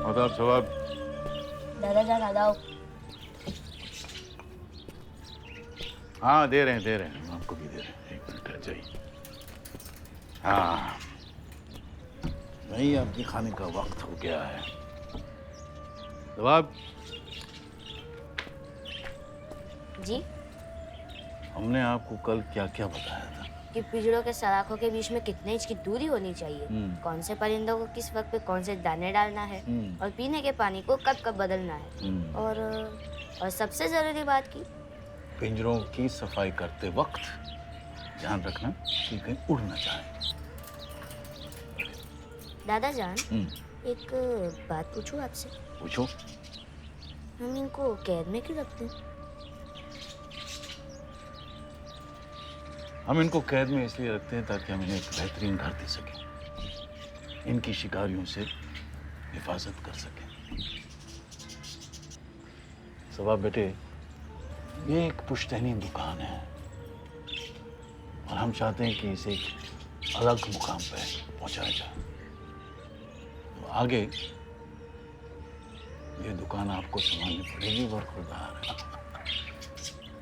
आदाब सवाब। दादा जान आदाब। हाँ दे रहे हैं, आपको भी दे रहे हैं। एक मिनट रह जाइए। हाँ नहीं, आपके खाने का वक्त हो गया है। सवाब, जी? हमने आपको कल क्या क्या बताया था? कि पिंजड़ों के सलाखों के बीच में कितने इंच की दूरी होनी चाहिए, कौन से परिंदों को किस वक्त पे कौन से दाने डालना है, और पीने के पानी को कब कब बदलना है, और सबसे जरूरी बात की पिंजरों की सफाई करते वक्त ध्यान रखना कि कहीं उड़ ना जाए। दादा जान, एक बात पूछूं आपसे? पूछो। हम इनको कैद में क्यों रखते हैं? हम इनको कैद में इसलिए रखते हैं ताकि हम इन्हें एक बेहतरीन घर दे सकें, इनकी शिकारियों से हिफाजत कर सकें। सवाब बेटे, ये एक पुश्तैनी दुकान है और हम चाहते हैं कि इसे एक अलग मुकाम पे पहुंचाया जाए। तो आगे ये दुकान आपको संभालनी पड़ेगी बरखुरदार।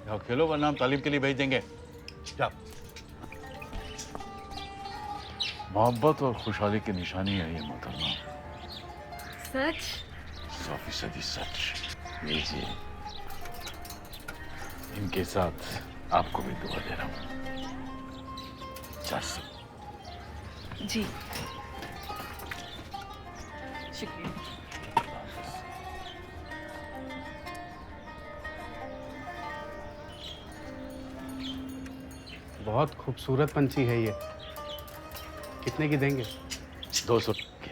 जाओ खेलो, वरना हम तालीम के लिए भेज देंगे। जाओ। मोहब्बत और खुशहाली की निशानी है ये मोहतरमा। सच? 100% सच। लीजिए, इनके साथ आपको भी दुआ दे रहा हूँ। जी शुक्रिया। बहुत खूबसूरत पंछी है ये। कितने की देंगे? 200 के।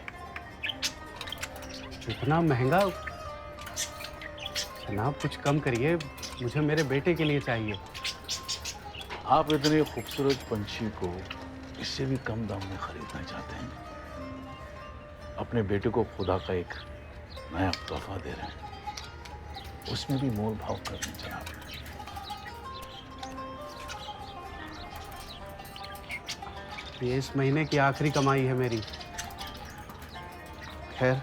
इतना महंगा? जनाब कुछ कम करिए, मुझे मेरे बेटे के लिए चाहिए। आप इतने खूबसूरत पंछी को इससे भी कम दाम में खरीदना चाहते हैं? अपने बेटे को खुदा का एक नया तोहफा दे रहे हैं, उसमें भी मोल भाव कर दें जनाब। ये इस महीने की आखिरी कमाई है मेरी। खैर,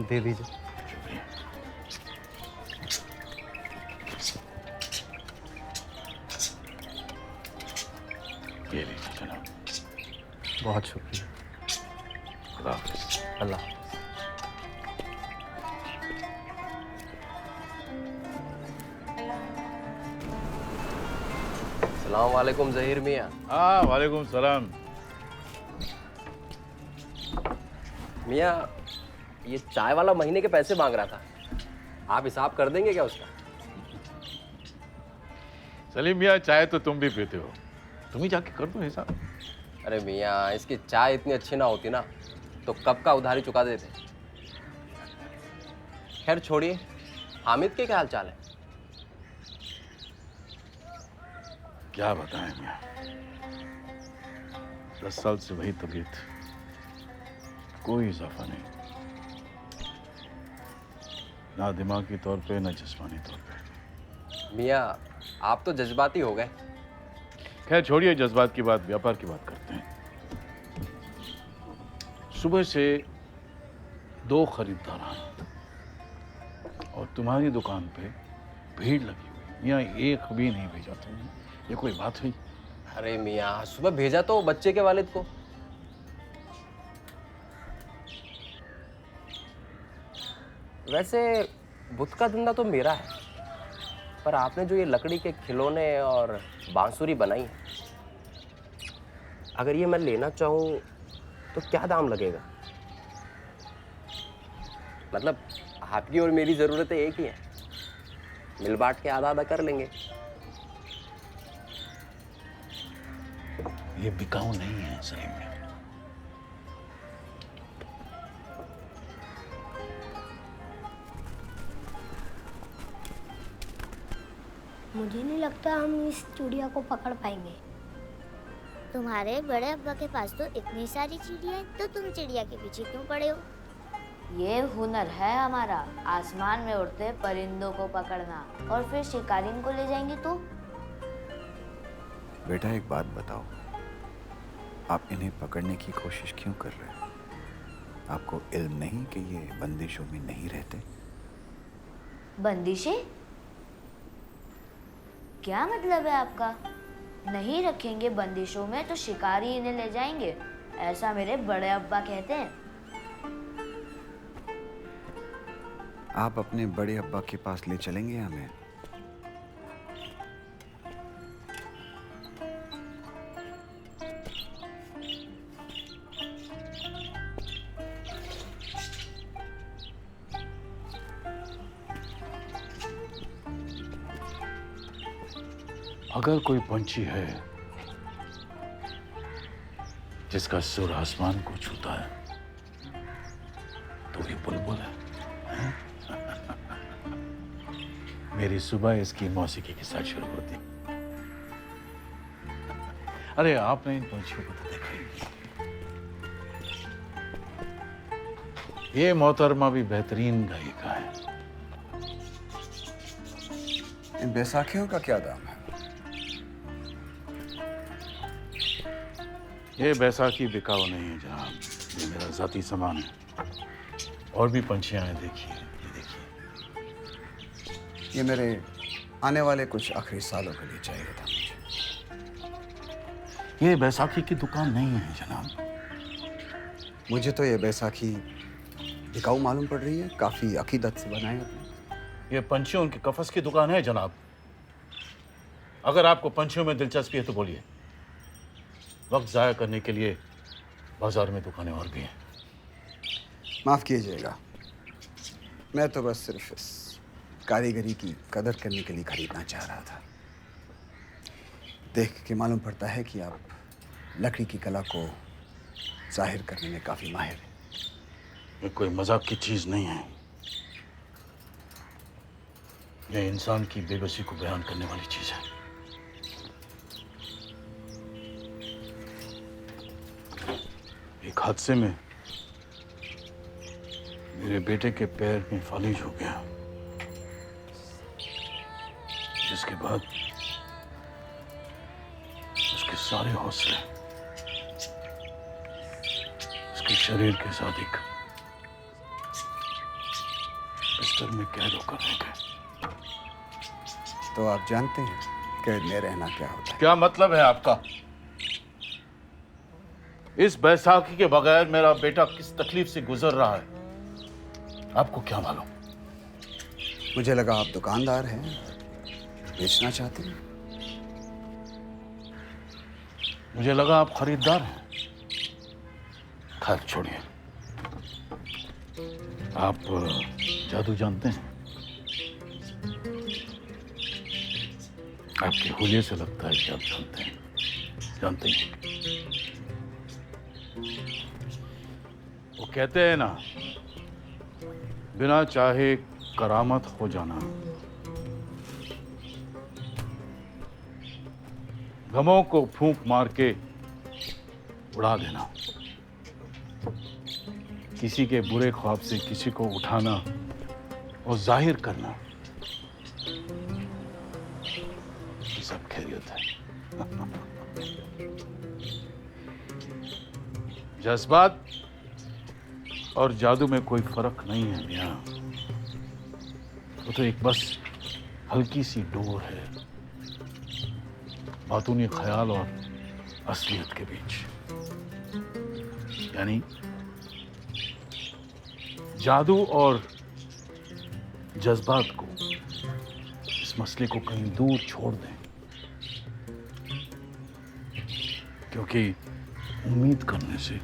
दे दीजिए। शुक्रिया। ये लीजिए जनाब। बहुत शुक्रिया। खुदा हाफिज। अल्लाह हाफ़िज़। अस्सलाम वालेकुम ज़हीर मियाँ। हाँ वालेकुम सलाम। मियाँ, ये चाय वाला महीने के पैसे मांग रहा था, आप हिसाब कर देंगे क्या उसका? सलीम मियाँ, चाय तो तुम भी पीते हो, तुम ही जाके कर दो हिसाब। अरे मियाँ, इसकी चाय इतनी अच्छी ना होती ना तो कब का उधारी चुका देते। खैर छोड़िए, हामिद के क्या हाल चाल है? क्या बताएं मियाँ, 10 साल से वही तबीयत, कोई इजाफा नहीं, ना दिमागी तौर पे ना जिस्मानी तौर पे। मियाँ, आप तो जज्बाती हो गए। खैर छोड़िए जज्बात की बात, व्यापार की बात करते हैं। सुबह से 2 खरीदार आए और तुम्हारी दुकान पे भीड़ लगी हुई, यहाँ एक भी नहीं भेजा तुमने, ये कोई बात हुई? अरे मियाँ, सुबह भेजा तो बच्चे के वालिद को। वैसे बुत का धंधा तो मेरा है, पर आपने जो ये लकड़ी के खिलौने और बांसुरी बनाई है, अगर ये मैं लेना चाहूँ तो क्या दाम लगेगा? मतलब आपकी और मेरी ज़रूरतें एक ही हैं, मिल बांट के आधा आधा कर लेंगे। ये बिकाऊ नहीं है सही में। मुझे नहीं लगता हम इस चिड़िया को पकड़ पाएंगे। तुम्हारे बड़े अब्बा के पास तो इतनी सारी चिड़िया है, तो तुम चिड़िया के पीछे क्यों पड़े हो? ये हुनर है हमारा, आसमान में उड़ते परिंदों को पकड़ना, और फिर शिकारी को ले जाएंगे तो? बेटा एक बात बताओ, आप इन्हें पकड़ने की कोशिश क्यों कर रहे हैं? आपको इल्म नहीं कि ये बंदिशों में नहीं रहते? बंदिशें? क्या मतलब है आपका? नहीं रखेंगे बंदिशों में तो शिकारी इन्हें ले जाएंगे, ऐसा मेरे बड़े अब्बा कहते हैं। आप अपने बड़े अब्बा के पास ले चलेंगे हमें? अगर कोई पंछी है जिसका सुर आसमान को छूता है तो ये बुलबुल है। मेरी सुबह इसकी मौसीकी के साथ शुरू होती। अरे आपने इन पंछियों को तो देखा ही नहीं। ये मोहतरमा भी बेहतरीन गायिका है। इन बैसाखियों का क्या दाम है? ये बैसाखी बिकाऊ नहीं है जनाब, ये मेरा जाती सामान है। और भी पंछियां हैं, देखिए, ये देखिए। ये मेरे आने वाले कुछ आखिरी सालों के लिए चाहिए था मुझे। ये बैसाखी की दुकान नहीं है जनाब। मुझे तो ये बैसाखी बिकाऊ मालूम पड़ रही है, काफी अकीदत से बनाए आपने। ये पंछियों की कफस की दुकान है जनाब। अगर आपको पंछियों में दिलचस्पी है तो बोलिए, वक्त जाया करने के लिए बाजार में दुकानें और भी हैं। माफ कीजिएगा, मैं तो बस सिर्फ इस कारीगरी की कदर करने के लिए खरीदना चाह रहा था। देख के मालूम पड़ता है कि आप लकड़ी की कला को जाहिर करने में काफी माहिर हैं। ये कोई मजाक की चीज नहीं है। यह इंसान की बेबसी को बयान करने वाली चीज है। एक हादसे में मेरे बेटे के पैर में फालिज हो गया, जिसके बाद उसके सारे हौसले उसके शरीर के साथ एक बिस्तर में कैद होकर रह गए। तो आप जानते हैं कैद में रहना क्या होता है? क्या मतलब है आपका? इस बैसाखी के बगैर मेरा बेटा किस तकलीफ से गुजर रहा है, आपको क्या मालूम? मुझे लगा आप दुकानदार हैं, बेचना चाहते हैं। मुझे लगा आप खरीदार हैं। खैर छोड़िए। आप जादू जानते हैं? आपके हुलिये से लगता है कि आप जानते हैं। जानते हैं? वो कहते हैं ना, बिना चाहे करामत हो जाना, गमों को फूंक मार के उड़ा देना, किसी के बुरे ख्वाब से किसी को उठाना और जाहिर करना, ये सब खैरियत है। जज्बात और जादू में कोई फर्क नहीं है मियां। वो तो एक बस हल्की सी डोर है बातूनी ख्याल और असलियत के बीच। यानी जादू और जज्बात को, इस मसले को कहीं दूर छोड़ दें, क्योंकि उम्मीद करने से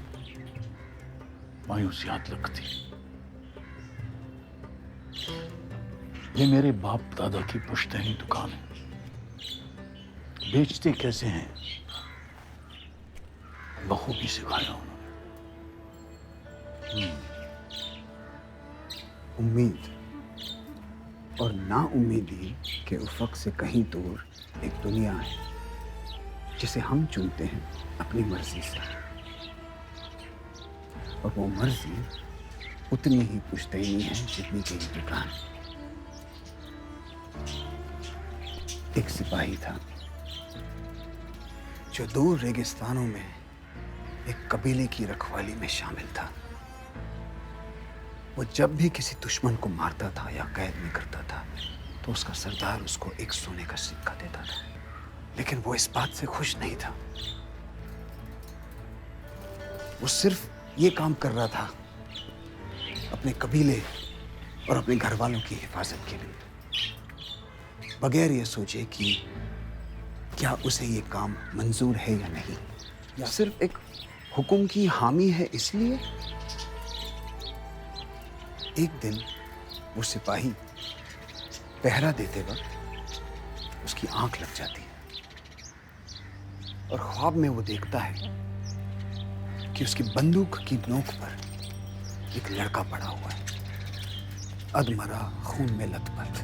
मायूसियात लगती। ये मेरे बाप दादा की पुश्तैनी दुकान है। बेचते कैसे हैं बखूबी सिखाया उन्होंने। उम्मीद और नाउम्मीदी के उफक से कहीं दूर एक दुनिया है जिसे हम चुनते हैं अपनी मर्जी से, और वो मर्जी उतनी ही पुश्तैनी है जितनी कि ये दुकान। एक सिपाही था जो दूर रेगिस्तानों में एक कबीले की रखवाली में शामिल था। वो जब भी किसी दुश्मन को मारता था या कैद में करता था तो उसका सरदार उसको एक सोने का सिक्का देता था। लेकिन वो इस बात से खुश नहीं था। वो सिर्फ ये काम कर रहा था अपने कबीले और अपने घर वालों की हिफाजत के लिए, बगैर ये सोचे कि क्या उसे ये काम मंजूर है या नहीं, या सिर्फ एक हुक्म की हामी है इसलिए। एक दिन वो सिपाही पहरा देते वक्त उसकी आंख लग जाती है और ख्वाब में वो देखता है कि उसकी बंदूक की नोक पर एक लड़का पड़ा हुआ है, अधमरा, खून में लथपथ,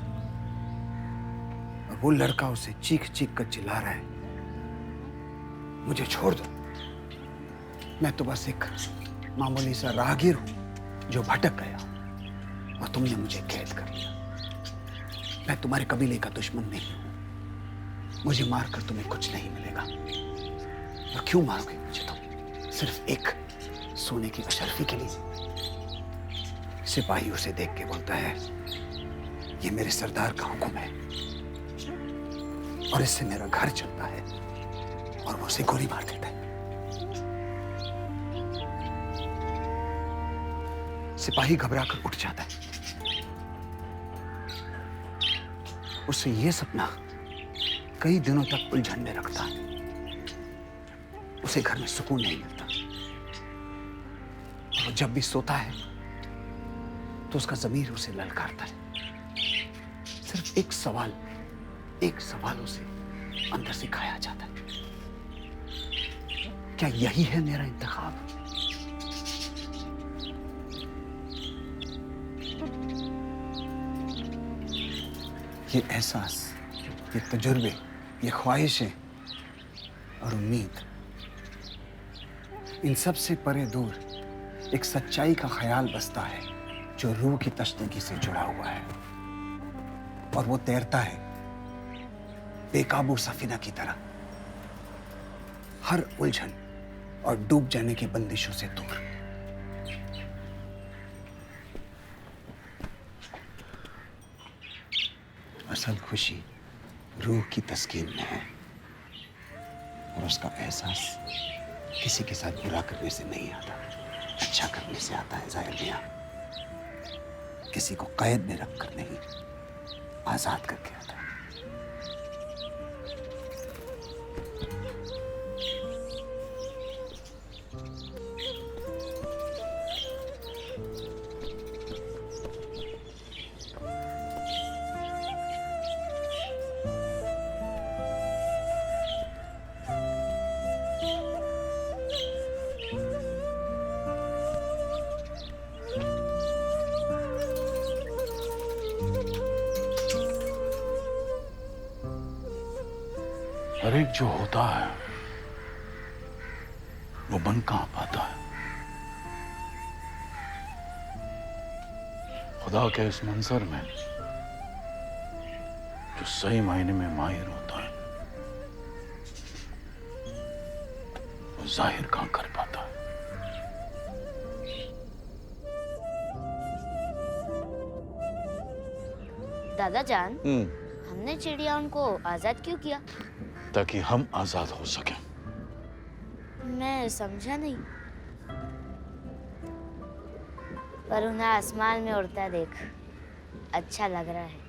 और वो लड़का उसे चीख चीख कर चिल्ला रहा है, मुझे छोड़ दो, मैं तो बस एक मामूली सा राहगीर हूं जो भटक गया और तुमने मुझे कैद कर लिया। मैं तुम्हारे कबीले का दुश्मन नहीं हूं, मुझे मारकर तुम्हें कुछ नहीं मिलेगा। और क्यों मारोगे मुझे तुम? सिर्फ एक सोने की अशर्फी के लिए? सिपाही उसे देख के बोलता है, ये मेरे सरदार का हुक्म है और इससे मेरा घर चलता है, और वो उसे गोली मार देता है। सिपाही घबराकर उठ जाता है। उसे यह सपना कई दिनों तक उलझन में रखता है। उसे घर में सुकून नहीं मिलता। और जब भी सोता है तो उसका ज़मीर उसे ललकारता है। सिर्फ एक सवाल उसे अंदर से खाया जाता है, क्या यही है मेरा इंतखाब? ये एहसास, ये तजुर्बे, ये ख्वाहिशें और उम्मीद, इन सब से परे दूर एक सच्चाई का ख्याल बसता है जो रूह की तश्तगी से जुड़ा हुआ है, और वो तैरता है बेकाबू सफीना की तरह, हर उलझन और डूब जाने की बंदिशों से दूर। असल खुशी रूह की तस्कीन में है, और उसका एहसास किसी के साथ बुरा करने से नहीं आता, अच्छा करने से आता है। ज़ाहिर मियां, किसी को कैद में रखकर नहीं, आजाद करके आता है। हर एक जो होता है वो बन कहां पाता है। खुदा के इस मंजर में जो सही मायने में माहिर होता है वो जाहिर कहां कर पाता है। दादा जान, हमने चिड़िया उनको आजाद क्यों किया? ताकि हम आजाद हो सकें। मैं समझा नहीं। पर उन्हें आसमान में उड़ता देख अच्छा लग रहा है।